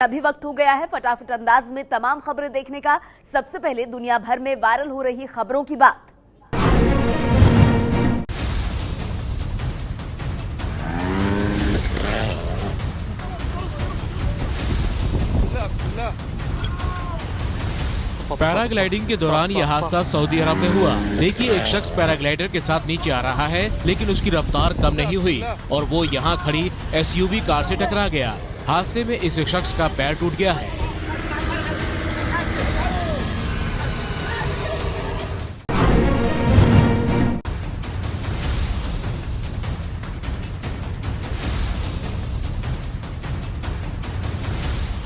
अभी वक्त हो गया है फटाफट अंदाज में तमाम खबरें देखने का। सबसे पहले दुनिया भर में वायरल हो रही खबरों की बात। पैराग्लाइडिंग के दौरान यह हादसा सऊदी अरब में हुआ। देखिए, एक शख्स पैराग्लाइडर के साथ नीचे आ रहा है, लेकिन उसकी रफ्तार कम नहीं हुई और वो यहाँ खड़ी एसयूवी कार से टकरा गया। हादसे में इस शख्स का पैर टूट गया है।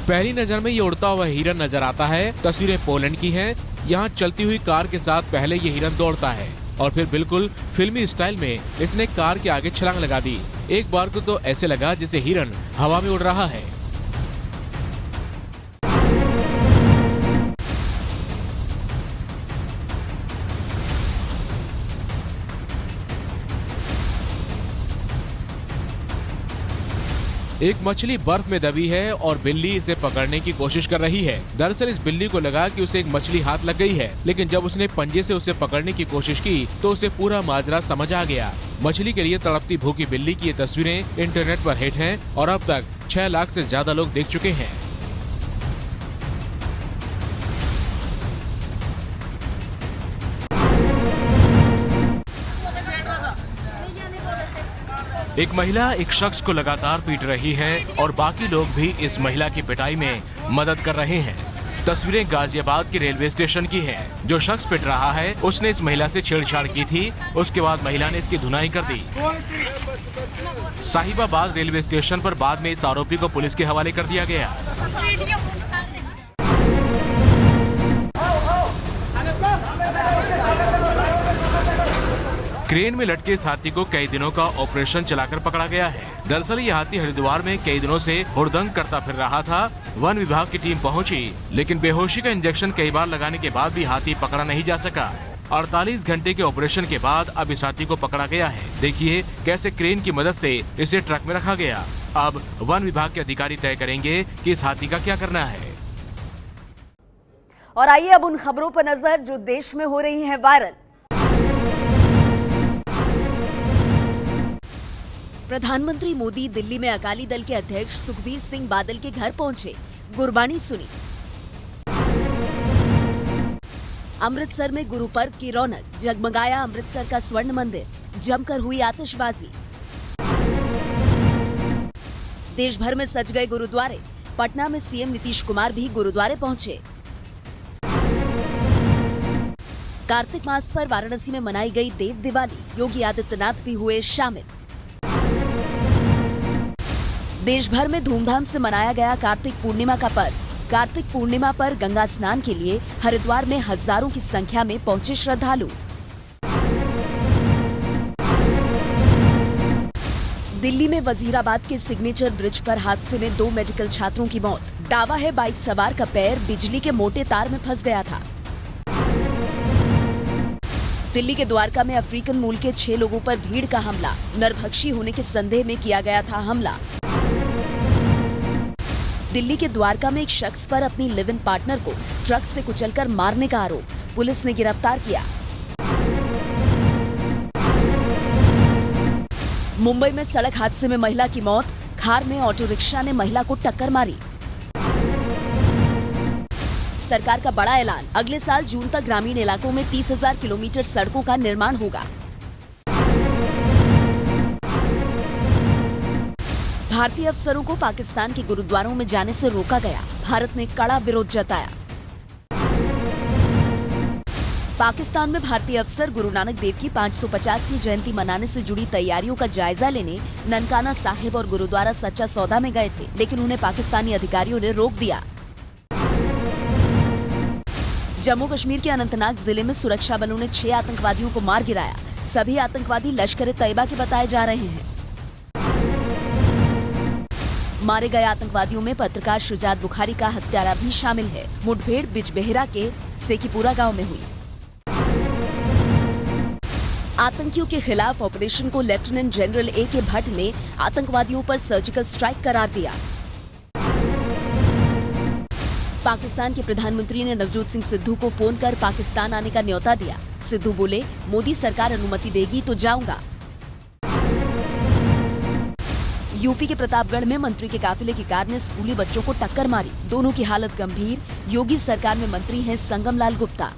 पहली नजर में ये उड़ता हुआ हिरन नजर आता है। तस्वीरें पोलैंड की हैं। यहाँ चलती हुई कार के साथ पहले ये हिरन दौड़ता है और फिर बिल्कुल फिल्मी स्टाइल में इसने कार के आगे छलांग लगा दी। एक बार को तो ऐसे लगा जैसे हिरन हवा में उड़ रहा है। एक मछली बर्फ में दबी है और बिल्ली इसे पकड़ने की कोशिश कर रही है। दरअसल इस बिल्ली को लगा कि उसे एक मछली हाथ लग गई है, लेकिन जब उसने पंजे से उसे पकड़ने की कोशिश की तो उसे पूरा माजरा समझ आ गया। मछली के लिए तड़पती भूखी बिल्ली की ये तस्वीरें इंटरनेट पर हिट हैं और अब तक 6 लाख से ज्यादा लोग देख चुके हैं। एक महिला एक शख्स को लगातार पीट रही है और बाकी लोग भी इस महिला की पिटाई में मदद कर रहे हैं। तस्वीरें गाजियाबाद के रेलवे स्टेशन की हैं। जो शख्स पिट रहा है उसने इस महिला से छेड़छाड़ की थी। उसके बाद महिला ने इसकी धुनाई कर दी। साहिबाबाद रेलवे स्टेशन पर बाद में इस आरोपी को पुलिस के हवाले कर दिया गया। क्रेन में लटके इस हाथी को कई दिनों का ऑपरेशन चलाकर पकड़ा गया है। दरअसल ये हाथी हरिद्वार में कई दिनों से हुड़दंग करता फिर रहा था। वन विभाग की टीम पहुंची, लेकिन बेहोशी का इंजेक्शन कई बार लगाने के बाद भी हाथी पकड़ा नहीं जा सका। 48 घंटे के ऑपरेशन के बाद अब इस हाथी को पकड़ा गया है। देखिए कैसे क्रेन की मदद से इसे ट्रक में रखा गया। अब वन विभाग के अधिकारी तय करेंगे कि इस हाथी का क्या करना है। और आइए अब उन खबरों पर नजर जो देश में हो रही है वायरल। प्रधानमंत्री मोदी दिल्ली में अकाली दल के अध्यक्ष सुखबीर सिंह बादल के घर पहुंचे, गुरबानी सुनी। अमृतसर में गुरु पर्व की रौनक, जगमगाया अमृतसर का स्वर्ण मंदिर, जमकर हुई आतिशबाजी। देश भर में सज गए गुरुद्वारे, पटना में सीएम नीतीश कुमार भी गुरुद्वारे पहुंचे। कार्तिक मास पर वाराणसी में मनाई गई देव दिवाली, योगी आदित्यनाथ भी हुए शामिल। देश भर में धूमधाम से मनाया गया कार्तिक पूर्णिमा का पर्व। कार्तिक पूर्णिमा पर गंगा स्नान के लिए हरिद्वार में हजारों की संख्या में पहुंचे श्रद्धालु। दिल्ली में वजीराबाद के सिग्नेचर ब्रिज पर हादसे में 2 मेडिकल छात्रों की मौत। दावा है बाइक सवार का पैर बिजली के मोटे तार में फंस गया था। दिल्ली के द्वारका में अफ्रीकन मूल के 6 लोगों पर भीड़ का हमला, नरभक्षी होने के संदेह में किया गया था हमला। दिल्ली के द्वारका में एक शख्स पर अपनी लिव इन पार्टनर को ट्रक से कुचलकर मारने का आरोप, पुलिस ने गिरफ्तार किया। मुंबई में सड़क हादसे में महिला की मौत, खार में ऑटो रिक्शा ने महिला को टक्कर मारी। सरकार का बड़ा ऐलान, अगले साल जून तक ग्रामीण इलाकों में 30,000 किलोमीटर सड़कों का निर्माण होगा। भारतीय अफसरों को पाकिस्तान के गुरुद्वारों में जाने से रोका गया, भारत ने कड़ा विरोध जताया। पाकिस्तान में भारतीय अफसर गुरु नानक देव की 550वीं जयंती मनाने से जुड़ी तैयारियों का जायजा लेने ननकाना साहिब और गुरुद्वारा सच्चा सौदा में गए थे, लेकिन उन्हें पाकिस्तानी अधिकारियों ने रोक दिया। जम्मू कश्मीर के अनंतनाग जिले में सुरक्षा बलों ने 6 आतंकवादियों को मार गिराया। सभी आतंकवादी लश्कर-ए-तैयबा के बताए जा रहे हैं। मारे गए आतंकवादियों में पत्रकार शुजात बुखारी का हत्यारा भी शामिल है। मुठभेड़ बिजबेहरा के सेकीपुरा गांव में हुई। आतंकियों के खिलाफ ऑपरेशन को लेफ्टिनेंट जनरल A.K. भट्ट ने आतंकवादियों पर सर्जिकल स्ट्राइक करार दिया। पाकिस्तान के प्रधानमंत्री ने नवजोत सिंह सिद्धू को फोन कर पाकिस्तान आने का न्योता दिया। सिद्धू बोले, मोदी सरकार अनुमति देगी तो जाऊंगा। यूपी के प्रतापगढ़ में मंत्री के काफिले की कार ने स्कूली बच्चों को टक्कर मारी। दोनों की हालत गंभीर। योगी सरकार में मंत्री हैं संगम लाल गुप्ता।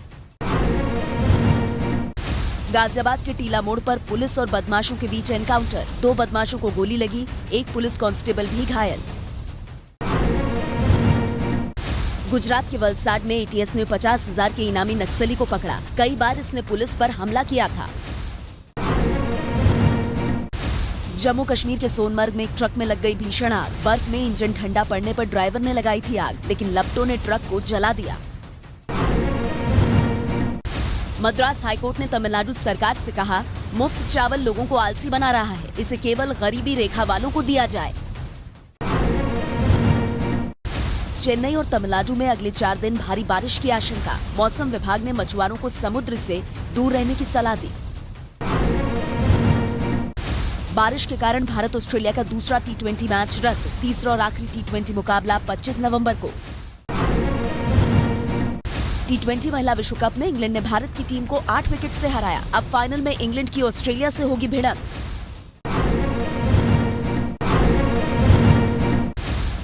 गाजियाबाद के टीला मोड़ पर पुलिस और बदमाशों के बीच एनकाउंटर। 2 बदमाशों को गोली लगी, 1 पुलिस कांस्टेबल भी घायल। गुजरात के वलसाड में एटीएस ने 50,000 के इनामी नक्सली को पकड़ा। कई बार इसने पुलिस पर हमला किया था। जम्मू कश्मीर के सोनमर्ग में एक ट्रक में लग गई भीषण आग। बर्फ में इंजन ठंडा पड़ने पर ड्राइवर ने लगाई थी आग, लेकिन लपटों ने ट्रक को जला दिया। मद्रास हाईकोर्ट ने तमिलनाडु सरकार से कहा, मुफ्त चावल लोगों को आलसी बना रहा है, इसे केवल गरीबी रेखा वालों को दिया जाए। चेन्नई और तमिलनाडु में अगले 4 दिन भारी बारिश की आशंका। मौसम विभाग ने मछुआरों को समुद्र से दूर रहने की सलाह दी। बारिश के कारण भारत ऑस्ट्रेलिया का दूसरा T20 मैच रद्द। तीसरा और आखिरी T20 मुकाबला 25 नवंबर को। T20 महिला विश्व कप में इंग्लैंड ने भारत की टीम को 8 विकेट से हराया। अब फाइनल में इंग्लैंड की ऑस्ट्रेलिया से होगी भिड़ंत।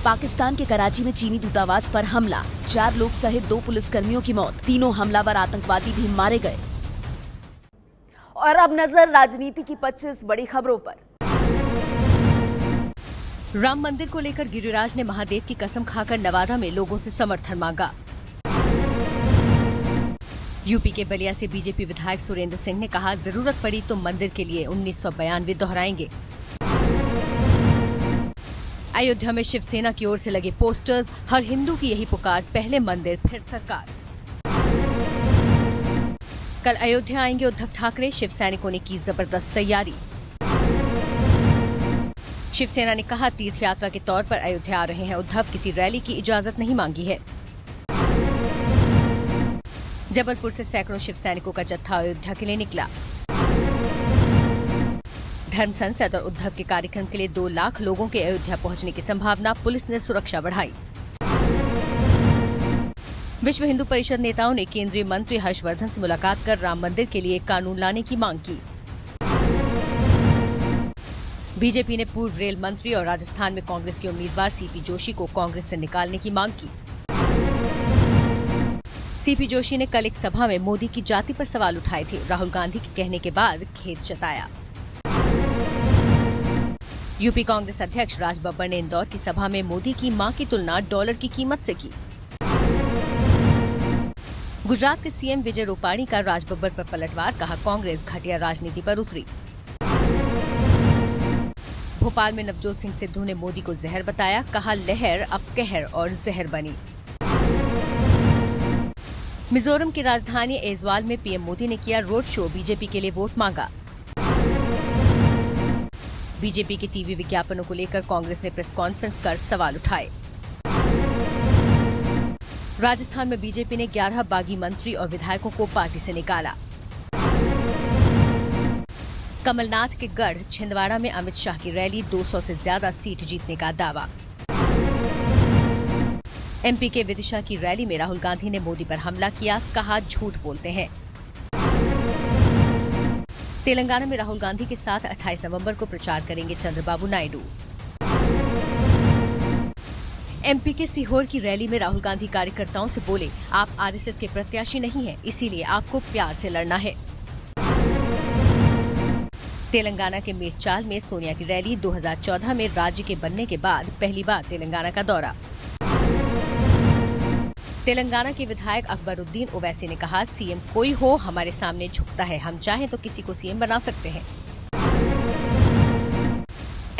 पाकिस्तान के कराची में चीनी दूतावास पर हमला। 4 लोग सहित 2 पुलिसकर्मियों की मौत। तीनों हमलावर आतंकवादी भी मारे गए। और अब नजर राजनीति की 25 बड़ी खबरों पर। राम मंदिर को लेकर गिरिराज ने महादेव की कसम खाकर नवादा में लोगों से समर्थन मांगा। यूपी के बलिया से बीजेपी विधायक सुरेंद्र सिंह ने कहा, जरूरत पड़ी तो मंदिर के लिए 1992 दोहराएंगे। अयोध्या में शिवसेना की ओर से लगे पोस्टर्स, हर हिंदू की यही पुकार, पहले मंदिर फिर सरकार। कल अयोध्या आएंगे उद्धव ठाकरे, शिव सैनिकों ने की जबरदस्त तैयारी। शिवसेना ने कहा, तीर्थ यात्रा के तौर पर अयोध्या आ रहे हैं उद्धव, किसी रैली की इजाजत नहीं मांगी है। जबलपुर से सैकड़ों शिव सैनिकों का जत्था अयोध्या के लिए निकला। धर्म संसद और उद्धव के कार्यक्रम के लिए 2 लाख लोगों के अयोध्या पहुंचने की संभावना, पुलिस ने सुरक्षा बढ़ाई। विश्व हिंदू परिषद नेताओं ने केंद्रीय मंत्री हर्षवर्धन से मुलाकात कर राम मंदिर के लिए कानून लाने की मांग की। बीजेपी ने पूर्व रेल मंत्री और राजस्थान में कांग्रेस के उम्मीदवार सीपी जोशी को कांग्रेस से निकालने की मांग की। सीपी जोशी ने कल एक सभा में मोदी की जाति पर सवाल उठाए थे। राहुल गांधी के कहने के बाद खेद जताया। यूपी कांग्रेस अध्यक्ष राज बब्बर ने इंदौर की सभा में मोदी की मां की तुलना डॉलर की कीमत से की। गुजरात के सीएम विजय रूपाणी का राज बब्बर पर पलटवार, कहा कांग्रेस घटिया राजनीति पर उतरी। भोपाल में नवजोत सिंह सिद्धू ने मोदी को जहर बताया, कहा लहर अब कहर और जहर बनी। मिजोरम की राजधानी ऐजवाल में पीएम मोदी ने किया रोड शो, बीजेपी के लिए वोट मांगा। बीजेपी के टीवी विज्ञापनों को लेकर कांग्रेस ने प्रेस कॉन्फ्रेंस कर सवाल उठाए। राजस्थान में बीजेपी ने 11 बागी मंत्री और विधायकों को पार्टी से निकाला। कमलनाथ के गढ़ छिंदवाड़ा में अमित शाह की रैली, 200 से ज्यादा सीट जीतने का दावा। एमपी के विदिशा की रैली में राहुल गांधी ने मोदी पर हमला किया, कहा झूठ बोलते हैं। तेलंगाना में राहुल गांधी के साथ 28 नवंबर को प्रचार करेंगे चंद्रबाबू नायडू। एमपी के सीहोर की रैली में राहुल गांधी कार्यकर्ताओं से बोले, आप आरएसएस के प्रत्याशी नहीं हैं, इसीलिए आपको प्यार से लड़ना है। तेलंगाना के मेरचाल में सोनिया की रैली, 2014 में राज्य के बनने के बाद पहली बार तेलंगाना का दौरा। तेलंगाना के विधायक अकबरुद्दीन ओवैसी ने कहा, सीएम कोई हो हमारे सामने झुकता है, हम चाहें तो किसी को सीएम बना सकते हैं।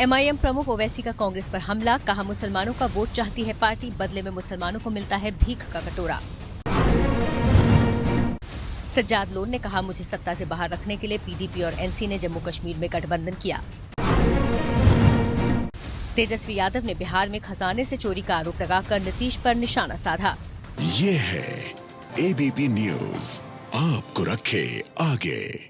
एमआईएम प्रमुख ओवैसी का कांग्रेस पर हमला, कहा मुसलमानों का वोट चाहती है पार्टी, बदले में मुसलमानों को मिलता है भीख का कटोरा। सज्जाद लोन ने कहा, मुझे सत्ता से बाहर रखने के लिए पीडीपी और एनसी ने जम्मू कश्मीर में गठबंधन किया। तेजस्वी यादव ने बिहार में खजाने से चोरी का आरोप लगाकर नीतीश पर निशाना साधा। ये है एबीपी न्यूज, आपको रखे आगे।